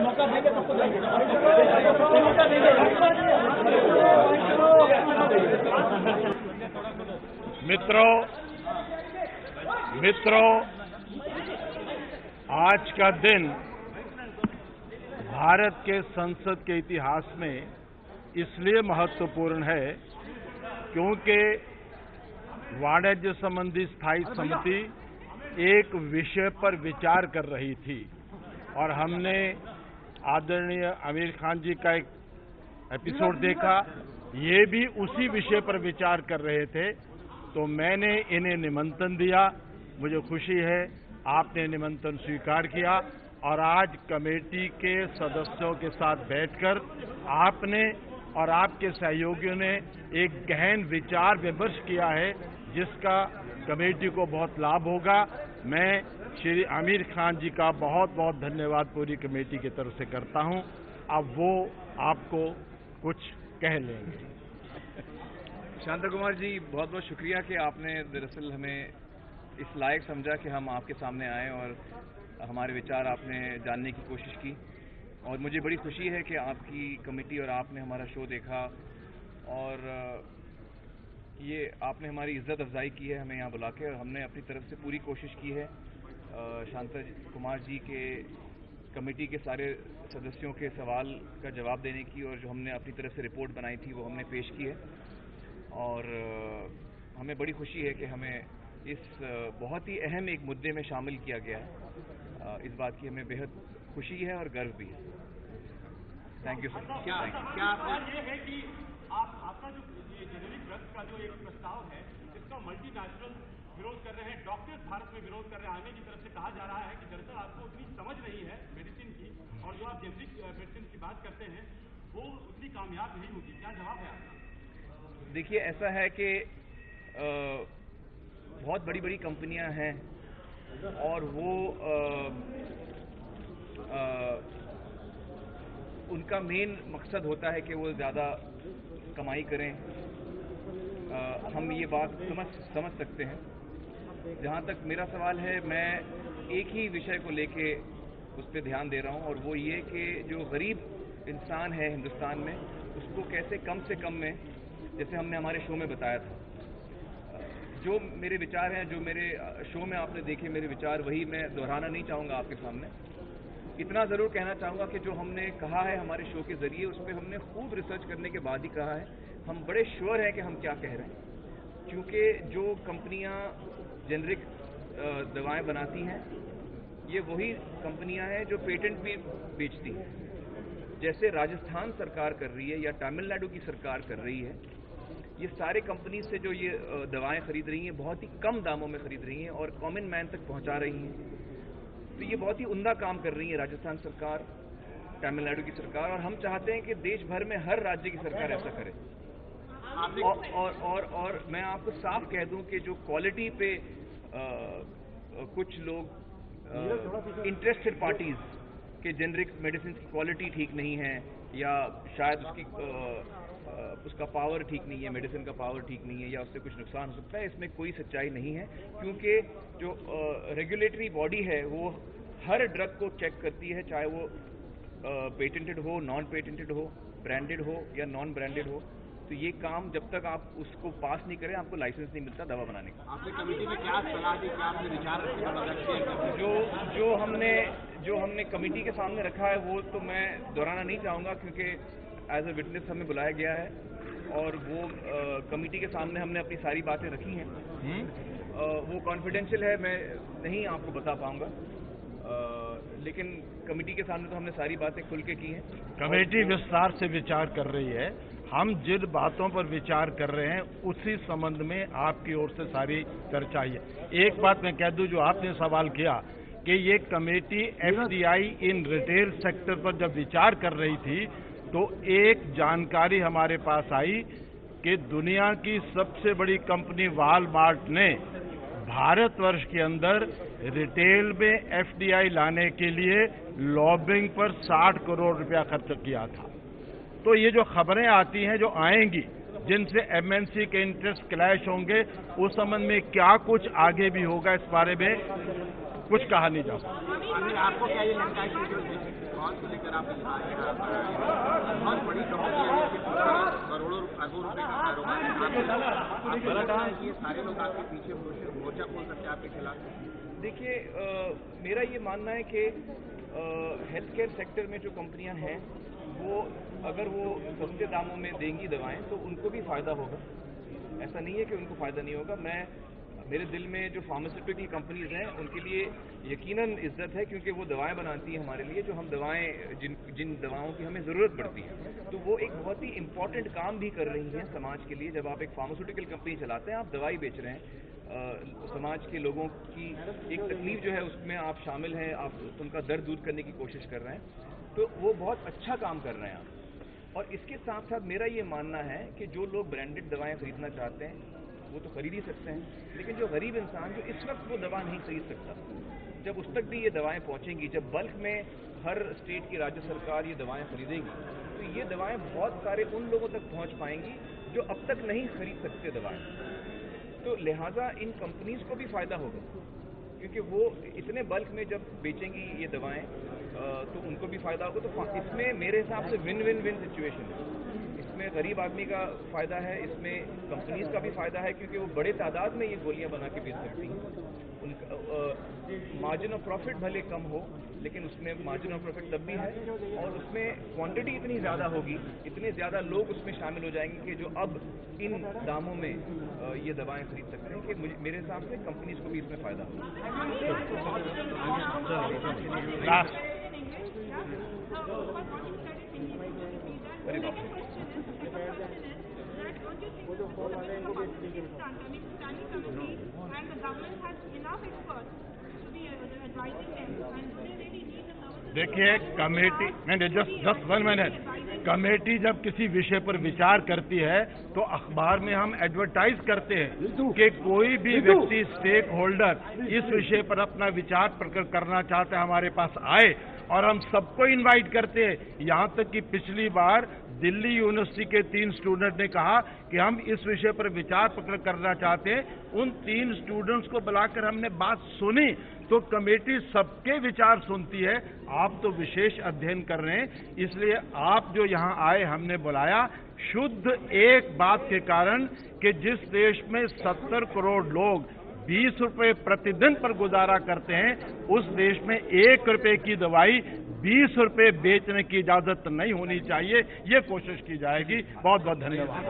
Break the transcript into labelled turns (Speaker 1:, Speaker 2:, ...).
Speaker 1: मौका देंगे सबको देंगे।
Speaker 2: मित्रों, आज का दिन भारत के संसद के इतिहास में इसलिए महत्वपूर्ण है क्योंकि वाणिज्य संबंधी स्थायी समिति एक विषय पर विचार कर रही थी और हमने आदरणीय आमिर खान जी का एक एपिसोड देखा। ये भी उसी विषय पर विचार कर रहे थे, तो मैंने इन्हें निमंत्रण दिया। मुझे खुशी है आपने निमंत्रण स्वीकार किया और आज कमेटी के सदस्यों के साथ बैठकर आपने और आपके सहयोगियों ने एक गहन विचार विमर्श किया है, जिसका कमेटी को बहुत लाभ होगा। मैं श्री आमिर खान जी का बहुत बहुत धन्यवाद पूरी कमेटी की तरफ से करता हूं। अब वो आपको कुछ कह लेंगे।
Speaker 3: शांता कुमार जी, बहुत बहुत शुक्रिया कि आपने दरअसल हमें इस लायक समझा कि हम आपके सामने आए और हमारे विचार आपने जानने की कोशिश की। और मुझे बड़ी खुशी है कि आपकी कमेटी और आपने हमारा शो देखा और ये आपने हमारी इज्जत अफजाई की है हमें यहाँ बुला के, और हमने अपनी तरफ से पूरी कोशिश की है शांता कुमार जी के कमेटी के सारे सदस्यों के सवाल का जवाब देने की, और जो हमने अपनी तरफ से रिपोर्ट बनाई थी वो हमने पेश की है। और हमें बड़ी खुशी है कि हमें इस बहुत ही अहम एक मुद्दे में शामिल किया गया है। इस बात की हमें बेहद खुशी है और गर्व भी है। Thank you sir.
Speaker 1: क्या ये है कि आपका जो जेनेरिक ड्रग्स का जो एक प्रस्ताव है, इसका मल्टीनेशनल विरोध कर रहे हैं, डॉक्टर्स भारत में विरोध कर रहे हैं। आने की तरफ से कहा जा रहा है कि दरअसल आपको उतनी समझ नहीं है मेडिसिन की, और जो आप जेनेरिक मेडिसिन की बात करते हैं वो उतनी कामयाब नहीं होगी। क्या जवाब है आपका?
Speaker 3: देखिए, ऐसा है कि बहुत बड़ी बड़ी कंपनियां हैं और वो उनका मेन मकसद होता है कि वो ज़्यादा कमाई करें। हम ये बात समझ सकते हैं। जहाँ तक मेरा सवाल है, मैं एक ही विषय को लेके उस पर ध्यान दे रहा हूँ, और वो ये कि जो गरीब इंसान है हिंदुस्तान में, उसको कैसे कम से कम में, जैसे हमने हमारे शो में बताया था, जो मेरे विचार हैं, जो मेरे शो में आपने देखे मेरे विचार, वही मैं दोहराना नहीं चाहूँगा आपके सामने। इतना ज़रूर कहना चाहूँगा कि जो हमने कहा है हमारे शो के ज़रिए, उस पर हमने खूब रिसर्च करने के बाद ही कहा है। हम बड़े श्योर हैं कि हम क्या कह रहे हैं, क्योंकि जो कंपनियां जेनरिक दवाएं बनाती हैं, ये वही कंपनियां हैं जो पेटेंट भी बेचती हैं। जैसे राजस्थान सरकार कर रही है या तमिलनाडु की सरकार कर रही है, ये सारे कंपनी से जो ये दवाएं खरीद रही हैं, बहुत ही कम दामों में खरीद रही हैं और कॉमन मैन तक पहुंचा रही हैं। तो ये बहुत ही उम्दा काम कर रही है राजस्थान सरकार, तमिलनाडु की सरकार, और हम चाहते हैं कि देश भर में हर राज्य की सरकार ऐसा करे। और मैं आपको साफ कह दूं कि जो क्वालिटी पे कुछ लोग इंटरेस्टेड पार्टीज के जेनरिक मेडिसिन की क्वालिटी ठीक नहीं है, या शायद उसका पावर ठीक नहीं है, मेडिसिन का पावर ठीक नहीं है, या उससे कुछ नुकसान हो सकता है, इसमें कोई सच्चाई नहीं है। क्योंकि जो रेगुलेटरी बॉडी है वो हर ड्रग को चेक करती है, चाहे वो पेटेंटेड हो, नॉन पेटेंटेड हो, ब्रांडेड हो या नॉन ब्रांडेड हो। तो ये काम जब तक आप उसको पास नहीं करें, आपको लाइसेंस नहीं मिलता दवा बनाने का।
Speaker 1: आपने कमेटी में क्या सलाह दी, क्या आपने विचार रखे?
Speaker 3: जो हमने कमेटी के सामने रखा है वो तो मैं दोहराना नहीं चाहूँगा, क्योंकि एज ए विटनेस हमें बुलाया गया है और वो कमेटी के सामने हमने अपनी सारी बातें रखी हैं। वो कॉन्फिडेंशियल है, मैं नहीं आपको बता पाऊँगा, लेकिन कमेटी के सामने तो हमने सारी बातें खुल के की हैं।
Speaker 2: कमेटी विस्तार से विचार कर रही है। हम जिन बातों पर विचार कर रहे हैं उसी संबंध में आपकी ओर से सारी चर्चा है। एक बात मैं कह दूं, जो आपने सवाल किया कि ये committee FDI in retail sector पर जब विचार कर रही थी, तो एक जानकारी हमारे पास आई कि दुनिया की सबसे बड़ी कंपनी वॉलमार्ट ने भारतवर्ष के अंदर रिटेल में एफडीआई लाने के लिए लॉबिंग पर 60 करोड़ रुपया खर्च किया था। तो ये जो खबरें आती हैं, जो आएंगी, जिनसे एमएनसी के इंटरेस्ट क्लैश होंगे, उस संबंध में क्या कुछ आगे भी होगा, इस बारे में कुछ कहा नहीं जा सकता।
Speaker 1: आपको क्या ये लगता है
Speaker 4: लेकर आप यहाँ आए हैं, बहुत बड़ी कंपनी है, करोड़ों अरबों रुपए का कारोबार है, आपको लगता है कि ये सारे लोग आपके पीछे मोर्चा खोल सकते हैं आपके खिलाफ?
Speaker 3: देखिए, मेरा ये मानना है कि हेल्थ केयर सेक्टर में जो कंपनियां हैं वो अगर वो सस्ते दामों में देंगी दवाएं तो उनको भी फायदा होगा। ऐसा नहीं है कि उनको फायदा नहीं होगा। मेरे दिल में जो फार्मास्यूटिकल कंपनीज हैं उनके लिए यकीनन इज्जत है, क्योंकि वो दवाएं बनाती हैं हमारे लिए, जो हम दवाएं जिन दवाओं की हमें ज़रूरत पड़ती है, तो वो एक बहुत ही इंपॉर्टेंट काम भी कर रही हैं समाज के लिए। जब आप एक फार्मास्यूटिकल कंपनी चलाते हैं, आप दवाई बेच रहे हैं, समाज के लोगों की एक तकलीफ जो है उसमें आप शामिल हैं, आप उनका दर्द दूर करने की कोशिश कर रहे हैं, तो वो बहुत अच्छा काम कर रहे हैं आप। और इसके साथ साथ मेरा ये मानना है कि जो लोग ब्रांडेड दवाएं खरीदना चाहते हैं वो तो खरीद ही सकते हैं, लेकिन जो गरीब इंसान जो इस वक्त वो दवा नहीं खरीद सकता, जब उस तक भी ये दवाएं पहुंचेंगी, जब बल्क में हर स्टेट की राज्य सरकार ये दवाएं खरीदेंगी, तो ये दवाएं बहुत सारे उन लोगों तक पहुंच पाएंगी जो अब तक नहीं खरीद सकते दवाएं। तो लिहाजा इन कंपनीज को भी फायदा होगा, क्योंकि वो इतने बल्क में जब बेचेंगी ये दवाएं तो उनको भी फायदा होगा। तो इसमें मेरे हिसाब से विन विन विन सिचुएशन है। इसमें गरीब आदमी का फायदा है, इसमें कंपनीज का भी फायदा है, क्योंकि वो बड़े तादाद में ये गोलियां बना के बेच सकती हैं। उनका मार्जिन ऑफ प्रॉफिट भले कम हो, लेकिन उसमें मार्जिन ऑफ प्रॉफिट तब भी है, और उसमें क्वांटिटी इतनी ज़्यादा होगी, इतने ज़्यादा लोग उसमें शामिल हो जाएंगे कि जो अब इन दामों में ये दवाएं खरीद सकते हैं, कि मेरे हिसाब से कंपनीज को भी इसमें फायदा होगा।
Speaker 2: देखिए, कमेटी मैंने जस्ट 1 मिनट, कमेटी जब किसी विषय पर विचार करती है तो अखबार में हम एडवर्टाइज करते हैं कि कोई भी व्यक्ति स्टेक होल्डर इस विषय पर अपना विचार प्रकट करना चाहता है हमारे पास आए, और हम सबको इनवाइट करते हैं। यहाँ तक कि पिछली बार दिल्ली यूनिवर्सिटी के 3 स्टूडेंट ने कहा कि हम इस विषय पर विचार प्रकट करना चाहते हैं। उन 3 स्टूडेंट्स को बुलाकर हमने बात सुनी, तो कमेटी सबके विचार सुनती है। आप तो विशेष अध्ययन कर रहे हैं, इसलिए आप जो यहाँ आए हमने बुलाया शुद्ध एक बात के कारण कि जिस देश में 70 करोड़ लोग 20 रुपए प्रतिदिन पर गुजारा करते हैं, उस देश में 1 रुपए की दवाई 20 रुपए बेचने की इजाजत नहीं होनी चाहिए। ये कोशिश की जाएगी। बहुत बहुत धन्यवाद।